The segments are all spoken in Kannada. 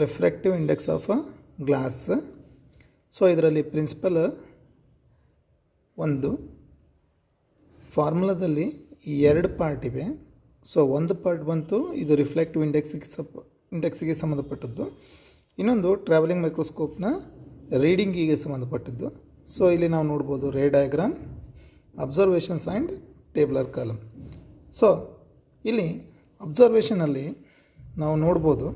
Refractive index of a glass. So ಇದರಲ್ಲಿ ಪ್ರಿನ್ಸಿಪಲ್ ಒಂದು ಫಾರ್ಮುಲಾದಲ್ಲಿ ಎರಡು ಪಾರ್ಟ್ ಇವೆ. ಸೊ ಒಂದು ಪಾರ್ಟ್ ಬಂತು ಇದು ರಿಫ್ಲೆಕ್ಟಿವ್ ಇಂಡೆಕ್ಸಿಗೆ ಸಂಬಂಧಪಟ್ಟದ್ದು, ಇನ್ನೊಂದು ಟ್ರಾವೆಲಿಂಗ್ ಮೈಕ್ರೋಸ್ಕೋಪ್ನ ರೀಡಿಂಗಿಗೆ ಸಂಬಂಧಪಟ್ಟದ್ದು. ಸೊ ಇಲ್ಲಿ ನಾವು ನೋಡ್ಬೋದು ray diagram, observations and tabular column. So ಇಲ್ಲಿ ಅಬ್ಸರ್ವೇಷನಲ್ಲಿ ನಾವು ನೋಡ್ಬೋದು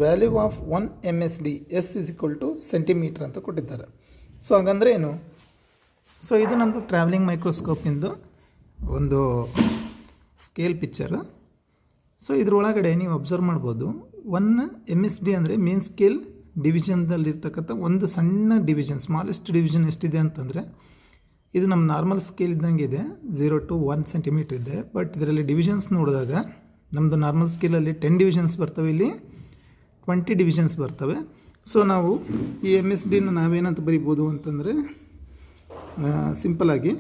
value of 1 MSD S = centimetre ಅಂತ ಕೊಟ್ಟಿದ್ದಾರೆ. ಸೊ ಹಾಗಂದರೆ ಏನು? ಸೊ ಇದು ನಮ್ಮದು ಟ್ರಾವೆಲಿಂಗ್ ಮೈಕ್ರೋಸ್ಕೋಪಿಂದು ಒಂದು ಸ್ಕೇಲ್ ಪಿಕ್ಚರ್. ಸೊ ಇದರೊಳಗಡೆ ನೀವು ಅಬ್ಸರ್ವ್ ಮಾಡ್ಬೋದು 1 MSD ಅಂದರೆ ಮೇನ್ ಸ್ಕೇಲ್ ಡಿವಿಷನ್ದಲ್ಲಿರ್ತಕ್ಕಂಥ ಒಂದು ಸಣ್ಣ ಡಿವಿಷನ್, ಸ್ಮಾಲೆಸ್ಟ್ ಡಿವಿಷನ್ ಎಷ್ಟಿದೆ ಅಂತಂದರೆ ಇದು ನಮ್ಮ ನಾರ್ಮಲ್ ಸ್ಕೇಲ್ ಇದ್ದಂಗೆ ಇದೆ, 0 to 1 ಸೆಂಟಿಮೀಟ್ರ್ ಇದೆ. ಬಟ್ ಇದರಲ್ಲಿ ಡಿವಿಷನ್ಸ್ ನೋಡಿದಾಗ ನಮ್ಮದು ನಾರ್ಮಲ್ ಸ್ಕೇಲಲ್ಲಿ 10 ಡಿವಿಷನ್ಸ್ ಬರ್ತವೆ, ಇಲ್ಲಿ 20 ಡಿವಿಷನ್ಸ್ ಬರ್ತವೆ. ಸೊ ನಾವು ಈ MSDನ ನಾವೇನಂತ ಬರಿಬೋದು ಅಂತಂದರೆ ಸಿಂಪಲಾಗಿ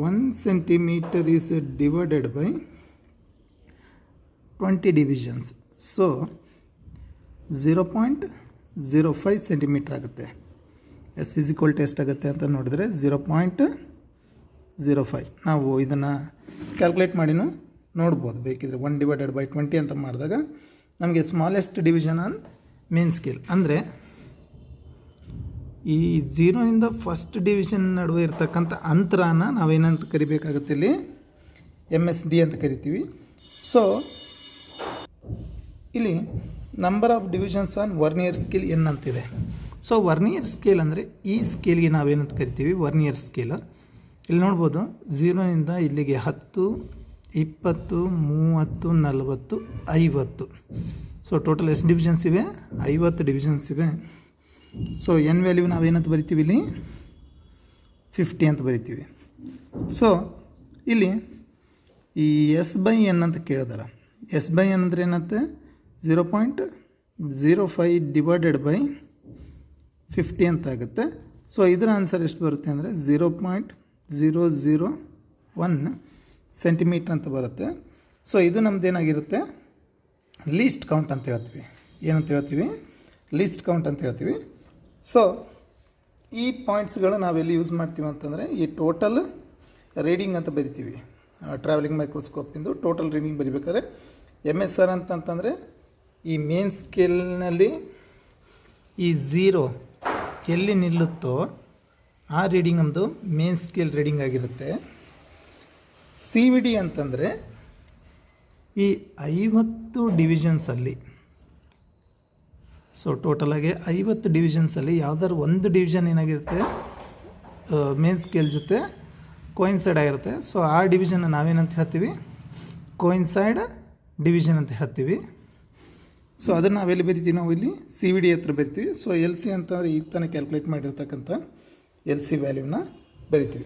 1 centimetre is divided by 20 divisions. So 0.05 centimetre ಆಗುತ್ತೆ. S = ಎಷ್ಟಾಗುತ್ತೆ ಅಂತ ನೋಡಿದ್ರೆ 0.05. ನಾವು ಇದನ್ನು ಕ್ಯಾಲ್ಕುಲೇಟ್ ಮಾಡಿನೂ ನೋಡ್ಬೋದು ಬೇಕಿದ್ರೆ. 1/20 ಅಂತ ಮಾಡಿದಾಗ ನಮಗೆ smallest division on main scale ಅಂದರೆ ಈ 0ಇಂದ ಫಸ್ಟ್ ಡಿವಿಷನ್ ನಡುವೆ ಇರ್ತಕ್ಕಂಥ ಅಂತರನ ನಾವೇನಂತ ಕರಿಬೇಕಾಗುತ್ತೆ, ಇಲ್ಲಿ MSD ಅಂತ ಕರಿತೀವಿ. ಸೊ ಇಲ್ಲಿ number of divisions on vernier scale N ಅಂತಿದೆ. ಸೊ ವರ್ನಿಯರ್ ಸ್ಕೇಲ್ ಅಂದರೆ ಈ ಸ್ಕೇಲ್ಗೆ ನಾವೇನಂತ ಕರಿತೀವಿ, ವರ್ನಿಯರ್ ಸ್ಕೇಲ್. ಇಲ್ಲಿ ನೋಡ್ಬೋದು 0ಇಂದ ಇಲ್ಲಿಗೆ 10, 20, 30, 40, 50. ಸೊ ಟೋಟಲ್ ಎಷ್ಟು ಡಿವಿಷನ್ಸ್ ಇವೆ? 50 ಡಿವಿಷನ್ಸ್ ಇವೆ. ಸೊ N ವ್ಯಾಲ್ಯೂ ನಾವೇನಂತ ಬರಿತೀವಿ, ಇಲ್ಲಿ 50 ಅಂತ ಬರಿತೀವಿ. ಸೊ ಇಲ್ಲಿ ಈ S/N ಅಂತ ಕೇಳಿದಾರೆ. S/N ಅಂದರೆ ಏನಂತೆ 0.05 ಡಿವೈಡೆಡ್ ಬೈ 50 ಅಂತ ಆಗುತ್ತೆ. ಸೊ ಇದರ ಆನ್ಸರ್ ಎಷ್ಟು ಬರುತ್ತೆ ಅಂದರೆ 0.001 ಸೆಂಟಿಮೀಟ್ರ್ ಅಂತ ಬರುತ್ತೆ. ಸೊ ಇದು ನಮ್ಮದೇನಾಗಿರುತ್ತೆ, ಲೀಸ್ಟ್ ಕೌಂಟ್ ಅಂತ ಹೇಳ್ತೀವಿ. ಏನಂತ ಹೇಳ್ತೀವಿ? ಲೀಸ್ಟ್ ಕೌಂಟ್ ಅಂತ ಹೇಳ್ತೀವಿ. ಸೊ ಈ ಪಾಯಿಂಟ್ಸ್ಗಳು ನಾವೆಲ್ಲಿ ಯೂಸ್ ಮಾಡ್ತೀವಿ ಅಂತಂದರೆ ಈ ಟೋಟಲ್ ರೀಡಿಂಗ್ ಅಂತ ಬರಿತೀವಿ. ಟ್ರಾವೆಲಿಂಗ್ ಮೈಕ್ರೋಸ್ಕೋಪಿಂದು ಟೋಟಲ್ ರೀಡಿಂಗ್ ಬರಿಬೇಕಾದ್ರೆ MSR ಅಂತಂತಂದರೆ ಈ ಮೇನ್ ಸ್ಕೇಲ್ನಲ್ಲಿ ಈ 0 ಎಲ್ಲಿ ನಿಲ್ಲುತ್ತೋ ಆ ರೀಡಿಂಗ್ ನಮ್ಮದು ಮೇನ್ ಸ್ಕೇಲ್ ರೀಡಿಂಗ್ ಆಗಿರುತ್ತೆ. CVD ಅಂತಂದರೆ ಈ 50 ಡಿವಿಷನ್ಸಲ್ಲಿ, ಸೊ ಟೋಟಲಾಗಿ 50 ಡಿವಿಷನ್ಸಲ್ಲಿ ಯಾವುದಾದ್ರು ಒಂದು ಡಿವಿಷನ್ ಏನಾಗಿರುತ್ತೆ ಮೇನ್ ಸ್ಕೇಲ್ ಜೊತೆ ಕೋಯಿನ್ಸೈಡ್ ಆಗಿರುತ್ತೆ. ಸೊ ಆ ಡಿವಿಷನ್ನ ನಾವೇನಂತ ಹೇಳ್ತೀವಿ, ಕೋಯಿನ್ಸೈಡ್ ಡಿವಿಷನ್ ಅಂತ ಹೇಳ್ತೀವಿ. ಸೊ ಅದನ್ನು ನಾವೆಲ್ಲಿ ಬರಿತೀವಿ, ನಾವು ಇಲ್ಲಿ CVD ಹತ್ರ ಬರಿತೀವಿ. ಸೊ LC ಅಂತಂದರೆ ಈಗ ತಾನೇ ಕ್ಯಾಲ್ಕುಲೇಟ್ ಮಾಡಿರ್ತಕ್ಕಂಥ LC ವ್ಯಾಲ್ಯೂನ ಬರಿತೀವಿ.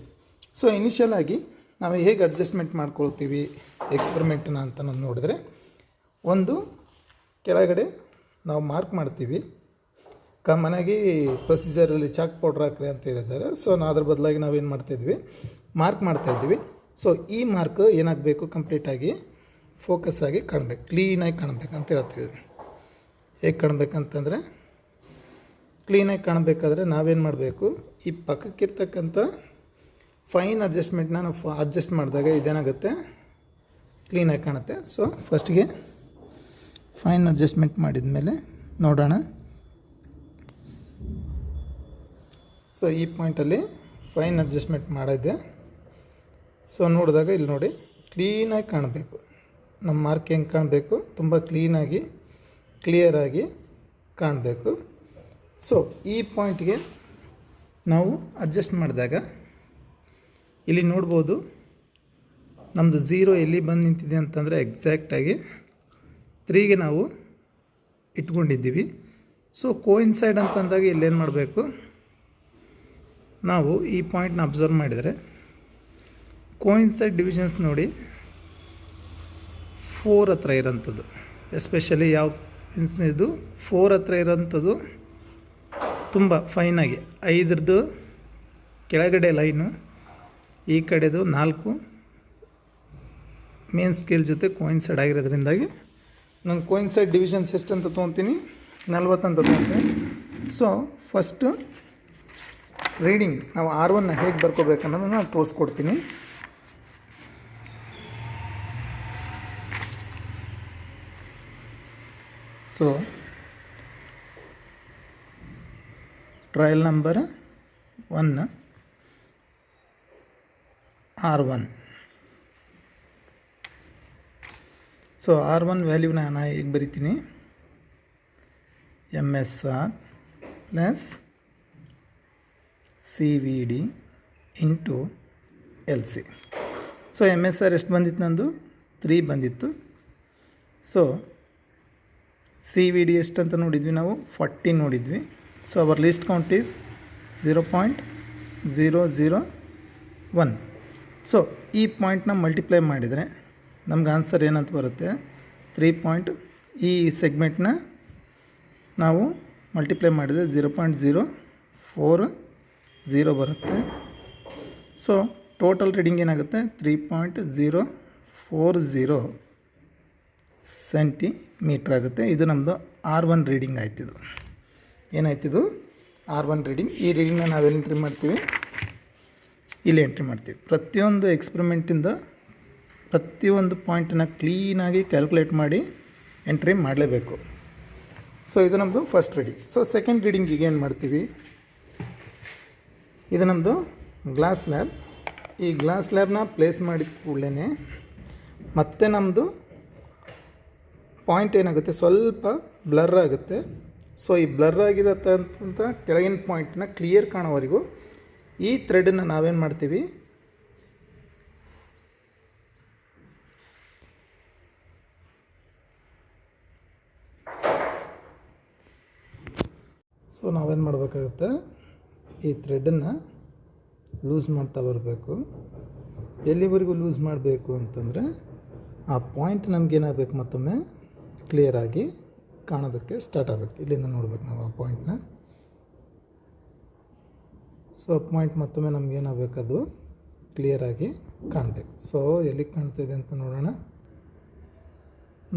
ಸೊ ಇನಿಷಿಯಲ್ ಆಗಿ ನಾವು ಹೇಗೆ ಅಡ್ಜಸ್ಟ್ಮೆಂಟ್ ಮಾಡ್ಕೊಳ್ತೀವಿ ಎಕ್ಸ್ಪರಿಮೆಂಟನ್ನ ಅಂತ ನಾವು ನೋಡಿದ್ರೆ, ಒಂದು ಕೆಳಗಡೆ ನಾವು ಮಾರ್ಕ್ ಮಾಡ್ತೀವಿ. ಮನೆಗೆ ಪ್ರೊಸೀಜರಲ್ಲಿ ಚಾಕ್ ಪೌಡ್ರ್ ಹಾಕ್ರಿ ಅಂತ ಹೇಳಿದ್ದಾರೆ. ಸೊ ಅದ್ರ ಬದಲಾಗಿ ನಾವೇನು ಮಾಡ್ತಾಯಿದ್ವಿ, ಮಾರ್ಕ್ ಮಾಡ್ತಾಯಿದ್ವಿ. ಸೊ ಈ ಮಾರ್ಕ್ ಏನಾಗಬೇಕು, ಕಂಪ್ಲೀಟಾಗಿ ಫೋಕಸ್ ಆಗಿ ಕಾಣಬೇಕು, ಕ್ಲೀನಾಗಿ ಕಾಣಬೇಕಂತ ಹೇಳ್ತೀವಿ. ಹೇಗೆ ಕಾಣಬೇಕಂತಂದರೆ, ಕ್ಲೀನಾಗಿ ಕಾಣಬೇಕಾದ್ರೆ ನಾವೇನು ಮಾಡಬೇಕು, ಈ ಪಕ್ಕಕ್ಕಿರ್ತಕ್ಕಂಥ ಫೈನ್ ಅಡ್ಜಸ್ಟ್ಮೆಂಟ್ನ ನಾವು ಅಡ್ಜಸ್ಟ್ ಮಾಡಿದಾಗ ಇದೇನಾಗುತ್ತೆ, ಕ್ಲೀನಾಗಿ ಕಾಣುತ್ತೆ. ಸೊ ಫಸ್ಟಿಗೆ ಫೈನ್ ಅಡ್ಜಸ್ಟ್ಮೆಂಟ್ ಮಾಡಿದ ಮೇಲೆ ನೋಡೋಣ. ಸೊ ಈ ಪಾಯಿಂಟಲ್ಲಿ ಫೈನ್ ಅಡ್ಜಸ್ಟ್ಮೆಂಟ್ ಮಾಡಿದ್ದೆ. ಸೊ ನೋಡಿದಾಗ ಇಲ್ಲಿ ನೋಡಿ ಕ್ಲೀನಾಗಿ ಕಾಣಬೇಕು. ನಮ್ಮ ಮಾರ್ಕ್ ಹೆಂಗೆ ಕಾಣಬೇಕು, ತುಂಬ ಕ್ಲೀನಾಗಿ ಕ್ಲಿಯರಾಗಿ ಕಾಣಬೇಕು. ಸೊ ಈ ಪಾಯಿಂಟ್ಗೆ ನಾವು ಅಡ್ಜಸ್ಟ್ ಮಾಡಿದಾಗ ಇಲ್ಲಿ ನೋಡ್ಬೋದು ನಮ್ಮದು 0 ಎಲ್ಲಿ ಬಂದು ನಿಂತಿದೆ ಅಂತಂದರೆ ಎಕ್ಸಾಕ್ಟಾಗಿ 3ಗೆ ನಾವು ಇಟ್ಕೊಂಡಿದ್ದೀವಿ. ಸೊ ಕೋಯಿನ್ಸೈಡ್ ಅಂತಂದಾಗ ಇಲ್ಲೇನು ಮಾಡಬೇಕು, ನಾವು ಈ ಪಾಯಿಂಟ್ನ ಅಬ್ಸರ್ವ್ ಮಾಡಿದರೆ ಕೋಯಿನ್ಸೈಡ್ ಡಿವಿಷನ್ಸ್ ನೋಡಿ 4 ಹತ್ರ ಇರೋಂಥದ್ದು, ಎಸ್ಪೆಷಲಿ ಯಾವ ಇದು 4 ಹತ್ರ ಇರೋಂಥದ್ದು ತುಂಬ ಫೈನಾಗಿ 5ರದ್ದು ಕೆಳಗಡೆ ಲೈನು, ಈ ಕಡೆದು 4 ಮೇನ್ ಸ್ಕೇಲ್ ಜೊತೆ ಕೋಯಿನ್ಸೈಡ್ ಆಗಿರೋದ್ರಿಂದಾಗಿ ನಾನು ಕೋಯಿನ್ಸೈಡ್ ಡಿವಿಷನ್ಸ್ ಎಷ್ಟು ಅಂತ ತೊಗೊತೀನಿ, 40 ಅಂತ ತೊಗೊತೀನಿ. ಸೊ ಫಸ್ಟು ರೀಡಿಂಗ್ ನಾವು R1 ಹೇಗೆ ಬರ್ಕೋಬೇಕು ಅನ್ನೋದನ್ನು ನಾನು ತೋರಿಸ್ಕೊಡ್ತೀನಿ. So trial number 1 R1. So R1 ವ್ಯಾಲ್ಯೂನ ನಾನು ಹೇಗೆ ಬರಿತೀನಿ, MSR plus CVD into LC. So MSR ಎಷ್ಟು ಬಂದಿತ್ತು, ನಂದು 3 ಬಂದಿತ್ತು. ಸೊ CVD ಎಷ್ಟು ಅಂತ ನೋಡಿದ್ವಿ ನಾವು, 40 ನೋಡಿದ್ವಿ. So our least count is 0.001. So ಈ ಪಾಯಿಂಟ್ನ ಮಲ್ಟಿಪ್ಲೈ ಮಾಡಿದರೆ ನಮ್ಗೆ ಆನ್ಸರ್ ಏನಂತ ಬರುತ್ತೆ, 3. ಈ ಸೆಗ್ಮೆಂಟ್ನ ನಾವು ಮಲ್ಟಿಪ್ಲೈ ಮಾಡಿದರೆ 0.040 ಬರುತ್ತೆ. ಸೊ ಟೋಟಲ್ ರೀಡಿಂಗ್ ಏನಾಗುತ್ತೆ, 3.040 ಸೆಂಟಿಮೀಟ್ರ್ ಆಗುತ್ತೆ. ಇದು ನಮ್ಮದು R1 ರೀಡಿಂಗ್ ಆಯ್ತಿದು. ಏನಾಯ್ತಿದು, R1 reading. ಈ ರೀಡಿಂಗ್ನ ನಾವೆಲ್ಲಿ ಎಂಟ್ರಿ ಮಾಡ್ತೀವಿ, ಇಲ್ಲಿ ಎಂಟ್ರಿ ಮಾಡ್ತೀವಿ. ಪ್ರತಿಯೊಂದು ಎಕ್ಸ್ಪೆರಿಮೆಂಟಿಂದ ಪ್ರತಿಯೊಂದು ಪಾಯಿಂಟನ್ನು ಕ್ಲೀನಾಗಿ ಕ್ಯಾಲ್ಕುಲೇಟ್ ಮಾಡಿ ಎಂಟ್ರಿ ಮಾಡಲೇಬೇಕು. ಸೊ ಇದು ನಮ್ಮದು ಫಸ್ಟ್ ರೀಡಿಂಗ್. ಸೊ ಸೆಕೆಂಡ್ ರೀಡಿಂಗಿಗೆ ಏನು ಮಾಡ್ತೀವಿ, ಇದು ನಮ್ಮದು ಗ್ಲಾಸ್ ಲ್ಯಾಬ್. ಈ ಗ್ಲಾಸ್ ಲ್ಯಾಬ್ನ ಪ್ಲೇಸ್ ಮಾಡಿದ ಕೂಡಲೇ ಮತ್ತೆ ನಮ್ಮದು ಪಾಯಿಂಟ್ ಏನಾಗುತ್ತೆ, ಸ್ವಲ್ಪ ಬ್ಲರ್ ಆಗುತ್ತೆ. ಸೊ ಈ ಬ್ಲರ್ ಆಗಿರತ್ತಂತ ಕೆಳಗಿನ ಪಾಯಿಂಟ್ನ ಕ್ಲಿಯರ್ ಕಾಣೋವರೆಗೂ ಈ ಥ್ರೆಡನ್ನು ನಾವೇನು ಮಾಡ್ತೀವಿ, ಸೊ ನಾವೇನು ಮಾಡಬೇಕಾಗುತ್ತೆ, ಈ ಥ್ರೆಡನ್ನು ಲೂಸ್ ಮಾಡ್ತಾ ಬರಬೇಕು. ಎಲ್ಲಿವರೆಗೂ ಲೂಸ್ ಮಾಡಬೇಕು ಅಂತಂದರೆ ಆ ಪಾಯಿಂಟ್ ನಮಗೇನಾಗಬೇಕು, ಮತ್ತೊಮ್ಮೆ ಕ್ಲಿಯರಾಗಿ ಕಾಣೋದಕ್ಕೆ ಸ್ಟಾರ್ಟ್ ಆಗಬೇಕು. ಇಲ್ಲಿಂದ ನೋಡ್ಬೇಕು ನಾವು ಆ ಪಾಯಿಂಟ್ನ. ಸೊ ಆ ಪಾಯಿಂಟ್ ಮತ್ತೊಮ್ಮೆ ನಮಗೇನಾಗಬೇಕು, ಅದು ಕ್ಲಿಯರಾಗಿ ಕಾಣಬೇಕು. ಸೊ ಎಲ್ಲಿಗೆ ಕಾಣ್ತಿದೆ ಅಂತ ನೋಡೋಣ.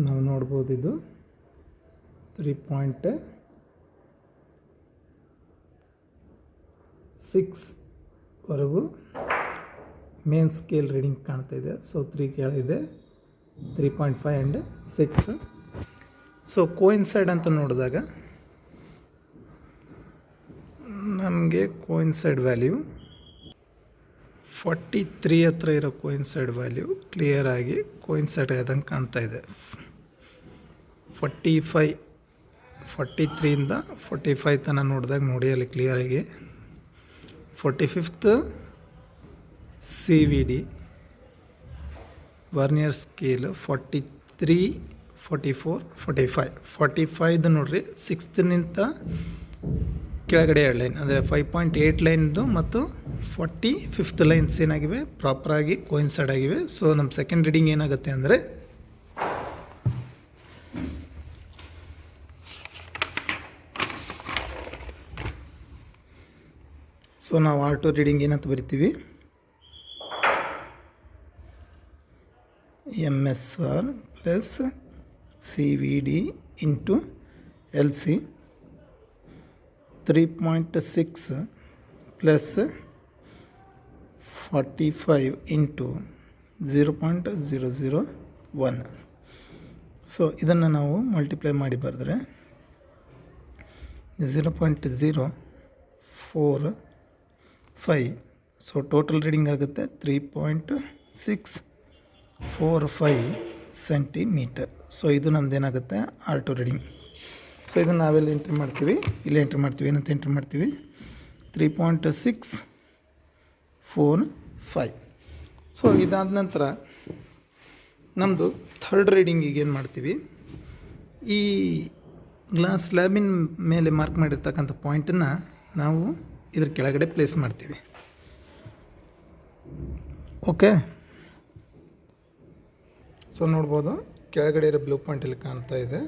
ನಾವು ನೋಡ್ಬೋದು, ಇದು 3.6 ವರೆಗೂ ಮೇನ್ ಸ್ಕೇಲ್ ರೀಡಿಂಗ್ ಕಾಣ್ತಾಯಿದೆ. So 3 ಕೆಳಗಿದೆ, 3.5 and 6. ಸೊ ಕೋಯಿನ್ಸೈಡ್ ಅಂತ ನೋಡಿದಾಗ ನಮಗೆ ಕೋಯಿನ್ಸೈಡ್ ವ್ಯಾಲ್ಯೂ 43 ಹತ್ರ ಇರೋ ಕೋಯಿನ್ಸೈಡ್ ವ್ಯಾಲ್ಯೂ ಕ್ಲಿಯರಾಗಿ ಕೋಯಿನ್ಸೈಡ್ ಆದಂಗೆ ಕಾಣ್ತಾ ಇದೆ. 43ಇಂದ 45 ತನಕ ನೋಡಿದಾಗ ನೋಡಿ, ಅಲ್ಲಿ ಕ್ಲಿಯರಾಗಿ 45th CVD ವರ್ನಿಯರ್ ಸ್ಕೇಲ್ 43, 44, 45. 45 ನೋಡ್ರಿ, 6th ಕೆಳಗಡೆ 2 ಲೈನ್ ಅಂದರೆ 5.8 ಲೈನ್ದು ಮತ್ತು 45th ಲೈನ್ಸ್ ಏನಾಗಿವೆ, ಪ್ರಾಪರಾಗಿ ಕೋಯಿನ್ಸೈಡ್ ಆಗಿವೆ. ಸೊ ನಮ್ಮ ಸೆಕೆಂಡ್ ರೀಡಿಂಗ್ ಏನಾಗುತ್ತೆ ಅಂದರೆ, ಸೊ ನಾವು R2 ರೀಡಿಂಗ್ ಏನಂತ ಬರಿತೀವಿ, MSR plus CVD into LC 3.6 plus 45 into 0.001. So ಇದನ್ನು ನಾವು ಮಲ್ಟಿಪ್ಲೈ ಮಾಡಿ ಬರೆದ್ರೆ 0.045. ಸೊ ಟೋಟಲ್ ರೀಡಿಂಗ್ ಆಗುತ್ತೆ 3.645 ಸೆಂಟಿಮೀಟರ್. ಸೊ ಇದು ನಮ್ಮದೇನಾಗುತ್ತೆ R2 ರೀಡಿಂಗ್. ಸೊ ಇದನ್ನು ನಾವೆಲ್ಲಿ ಎಂಟ್ರಿ ಮಾಡ್ತೀವಿ, ಇಲ್ಲಿ ಎಂಟ್ರಿ ಮಾಡ್ತೀವಿ. ಏನಂತ ಎಂಟ್ರಿ ಮಾಡ್ತೀವಿ, 3.645. ಸೊ ಇದಾದ ನಂತರ ನಮ್ಮದು ಥರ್ಡ್ ರೀಡಿಂಗಿಗೆ ಏನು ಮಾಡ್ತೀವಿ, ಈ ಗ್ಲಾಸ್ ಸ್ಲ್ಯಾಬಿನ ಮೇಲೆ ಮಾರ್ಕ್ ಮಾಡಿರ್ತಕ್ಕಂಥ ಪಾಯಿಂಟನ್ನು ನಾವು ಇದ್ರ ಕೆಳಗಡೆ ಪ್ಲೇಸ್ ಮಾಡ್ತೀವಿ. ಓಕೆ, ಸೊ ನೋಡ್ಬೋದು ಕೆಳಗಡೆ ಇರೋ ಬ್ಲೂ ಪಾಯಿಂಟಲ್ಲಿ ಕಾಣ್ತಾ ಇದೆ.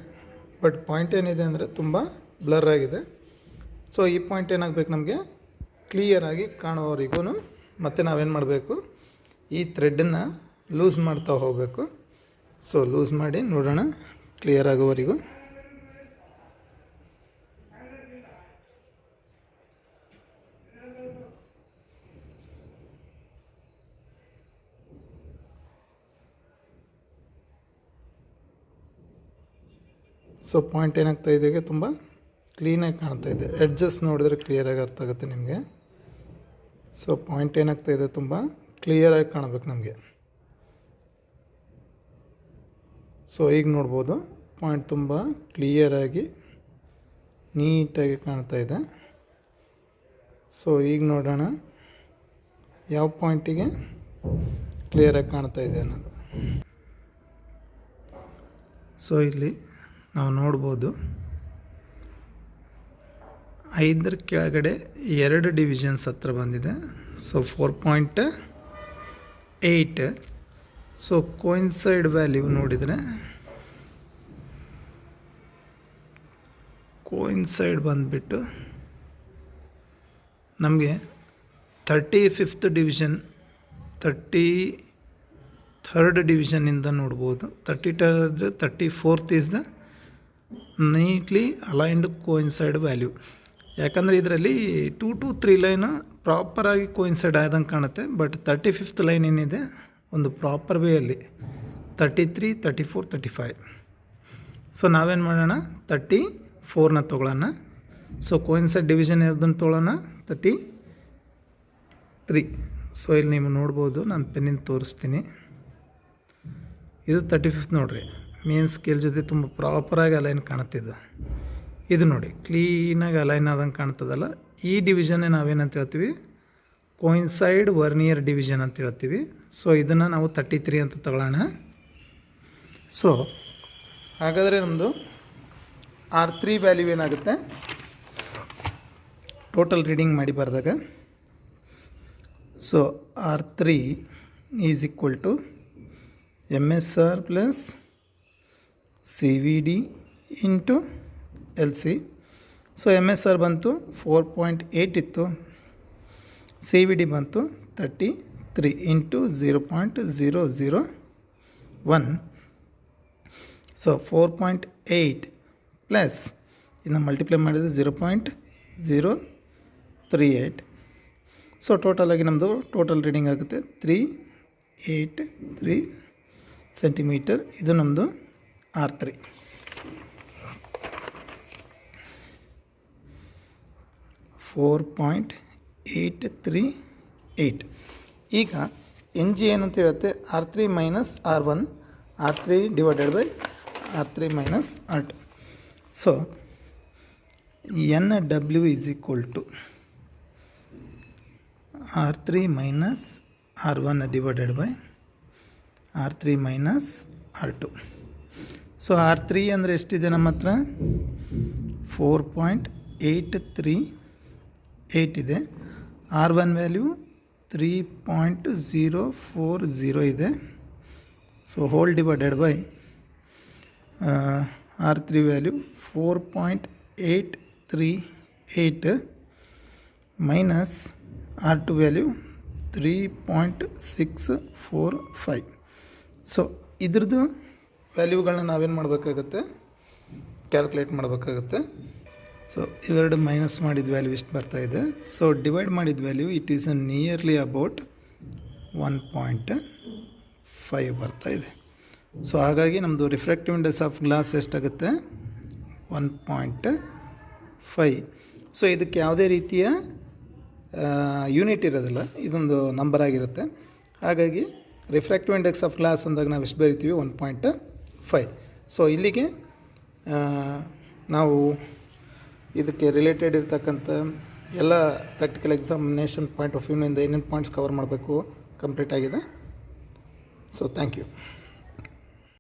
ಬಟ್ ಪಾಯಿಂಟ್ ಏನಿದೆ ಅಂದರೆ ತುಂಬ ಬ್ಲರ್ ಆಗಿದೆ. ಸೊ ಈ ಪಾಯಿಂಟ್ ಏನಾಗಬೇಕು, ನಮಗೆ ಕ್ಲಿಯರಾಗಿ ಕಾಣೋವರೆಗೂ ಮತ್ತೆ ನಾವೇನು ಮಾಡಬೇಕು, ಈ ಥ್ರೆಡನ್ನು ಲೂಸ್ ಮಾಡ್ತಾ ಹೋಗಬೇಕು. ಸೊ ಲೂಸ್ ಮಾಡಿ ನೋಡೋಣ ಕ್ಲಿಯರ್ ಆಗೋವರೆಗೂ. ಸೊ ಪಾಯಿಂಟ್ ಏನಾಗ್ತಾ ಇದೆ, ಈಗ ತುಂಬ ಕ್ಲೀನಾಗಿ ಕಾಣ್ತಾ ಇದೆ. ಎಡ್ಜಸ್ ನೋಡಿದ್ರೆ ಕ್ಲಿಯರಾಗಿ ಅರ್ಥ ಆಗುತ್ತೆ ನಿಮಗೆ. ಸೊ ಪಾಯಿಂಟ್ ಏನಾಗ್ತಾ ಇದೆ, ತುಂಬ ಕ್ಲಿಯರಾಗಿ ಕಾಣಬೇಕು ನಮಗೆ. ಸೊ ಈಗ ನೋಡ್ಬೋದು ಪಾಯಿಂಟ್ ತುಂಬ ಕ್ಲಿಯರಾಗಿ ನೀಟಾಗಿ ಕಾಣ್ತಾ ಇದೆ. ಸೊ ಈಗ ನೋಡೋಣ ಯಾವ ಪಾಯಿಂಟಿಗೆ ಕ್ಲಿಯರಾಗಿ ಕಾಣ್ತಾ ಇದೆ ಅನ್ನೋದು. ಸೊ ಇಲ್ಲಿ ನಾವು ನೋಡ್ಬೋದು 5 ಕೆಳಗಡೆ 2 ಡಿವಿಷನ್ಸ್ ಹತ್ರ ಬಂದಿದೆ. ಸೊ 4.8. ಸೊ ಕೋಯಿನ್ಸೈಡ್ ವ್ಯಾಲ್ಯೂ ನೋಡಿದರೆ ಕೋಯಿನ್ಸೈಡ್ ಬಂದುಬಿಟ್ಟು ನಮಗೆ 35th ಡಿವಿಷನ್ 33rd ಡಿವಿಷನಿಂದ ನೋಡ್ಬೋದು. 34th is the neatly aligned coincide value. ಯಾಕಂದರೆ ಇದರಲ್ಲಿ 2 to 3 ಲೈನ್ ಪ್ರಾಪರಾಗಿ ಕೋಯಿನ್ಸೈಡ್ ಆದಂಗೆ ಕಾಣುತ್ತೆ. ಬಟ್ 35th ಲೈನ್ ಏನಿದೆ ಒಂದು ಪ್ರಾಪರ್ ವೇಯಲ್ಲಿ 33, 34, 35. ಸೊ ನಾವೇನು ಮಾಡೋಣ, 34ನ ತೊಗೊಳ್ಳೋಣ. ಸೊ ಕೋಯಿನ್ಸೈಡ್ ಡಿವಿಷನ್ ಇರೋದನ್ನು ತೊಗೊಳ್ಳೋಣ 33. ಸೊ ಇಲ್ಲಿ ನೀವು ನೋಡ್ಬೋದು, ನಾನು ಪೆನ್ನಿಂದ ತೋರಿಸ್ತೀನಿ. ಇದು 35th ನೋಡಿರಿ, ಮೇನ್ ಸ್ಕೇಲ್ ಜೊತೆ ತುಂಬ ಪ್ರಾಪರಾಗಿ ಅಲೈನ್ ಕಾಣುತ್ತಿದ್ದು. ಇದು ನೋಡಿ ಕ್ಲೀನಾಗಿ ಅಲೈನ್ ಆದಂಗೆ ಕಾಣ್ತದಲ್ಲ, ಈ ಡಿವಿಷನ್ನೇ ನಾವೇನಂತ ಹೇಳ್ತೀವಿ, ಕೋಯಿನ್ಸೈಡ್ ವರ್ನಿಯರ್ ಡಿವಿಷನ್ ಅಂತ ಹೇಳ್ತೀವಿ. ಸೊ ಇದನ್ನು ನಾವು 33 ಅಂತ ತಗೊಳ್ಳೋಣ. ಸೊ ಹಾಗಾದರೆ ನಮ್ಮದು R3 ವ್ಯಾಲ್ಯೂ ಏನಾಗುತ್ತೆ, ಟೋಟಲ್ ರೀಡಿಂಗ್ ಮಾಡಿ ಬರೆದಾಗ. So R3 is equal to MSR plus CVD into LC. So MSR ಬಂತು 4.8 ಇತ್ತು, CVD ಬಂತು 33 ಇಂಟು 0.001. ಸೊ 4.8 ಪ್ಲಸ್ ಇದನ್ನು ಮಲ್ಟಿಪ್ಲೈ ಮಾಡಿದರೆ 0.038. ಸೊ ಟೋಟಲಾಗಿ ನಮ್ಮದು ಟೋಟಲ್ ರೀಡಿಂಗ್ ಆಗುತ್ತೆ 383 ಸೆಂಟಿಮೀಟರ್. ಇದು ನಮ್ಮದು R3. .838. ಈಗ NG ಏನಂತ ಹೇಳುತ್ತೆ, R3 minus R1, R3 divided by R3 minus R2. So NW is equal to R3 minus R1 divided by R3 minus R2. So R3 ಅಂದರೆ ಎಷ್ಟಿದೆ ನಮ್ಮ ಹತ್ರ, 4.838 ಇದೆ. R1 ವ್ಯಾಲ್ಯೂ 3.040 ಇದೆ. So whole divided by R3 value 4.838 minus R2 value 3.645. So ಇದ್ರದ್ದು ವ್ಯಾಲ್ಯೂಗಳನ್ನ ನಾವೇನು ಮಾಡಬೇಕಾಗತ್ತೆ, ಕ್ಯಾಲ್ಕುಲೇಟ್ ಮಾಡಬೇಕಾಗತ್ತೆ. ಸೊ ಇವೆರಡು ಮೈನಸ್ ಮಾಡಿದ ವ್ಯಾಲ್ಯೂ ಇಷ್ಟು ಬರ್ತಾಯಿದೆ. ಸೊ ಡಿವೈಡ್ ಮಾಡಿದ value it is nearly about 1.5 ಬರ್ತಾಯಿದೆ. ಸೊ ಹಾಗಾಗಿ ನಮ್ಮದು ರಿಫ್ರಾಕ್ಟಿವ್ ಇಂಡೆಕ್ಸ್ ಆಫ್ ಗ್ಲಾಸ್ ಎಷ್ಟಾಗುತ್ತೆ, 1.5. ಸೊ ಇದಕ್ಕೆ ಯಾವುದೇ ರೀತಿಯ ಯೂನಿಟ್ ಇರೋದಿಲ್ಲ, ಇದೊಂದು ನಂಬರ್ ಆಗಿರುತ್ತೆ. ಹಾಗಾಗಿ ರಿಫ್ರಾಕ್ಟಿವ್ ಇಂಡೆಕ್ಸ್ ಆಫ್ ಗ್ಲಾಸ್ ಅಂದಾಗ ನಾವು ಎಷ್ಟು ಬರಿತೀವಿ, 1.5. ಸೊ ಇಲ್ಲಿಗೆ ನಾವು ಇದಕ್ಕೆ ರಿಲೇಟೆಡ್ ಇರ್ತಕ್ಕಂಥ ಎಲ್ಲ ಪ್ರಾಕ್ಟಿಕಲ್ ಎಕ್ಸಾಮಿನೇಷನ್ ಪಾಯಿಂಟ್ ಆಫ್ ವ್ಯೂನಿಂದ ಏನೇನು ಪಾಯಿಂಟ್ಸ್ ಕವರ್ ಮಾಡಬೇಕು ಕಂಪ್ಲೀಟ್ ಆಗಿದೆ. So thank you.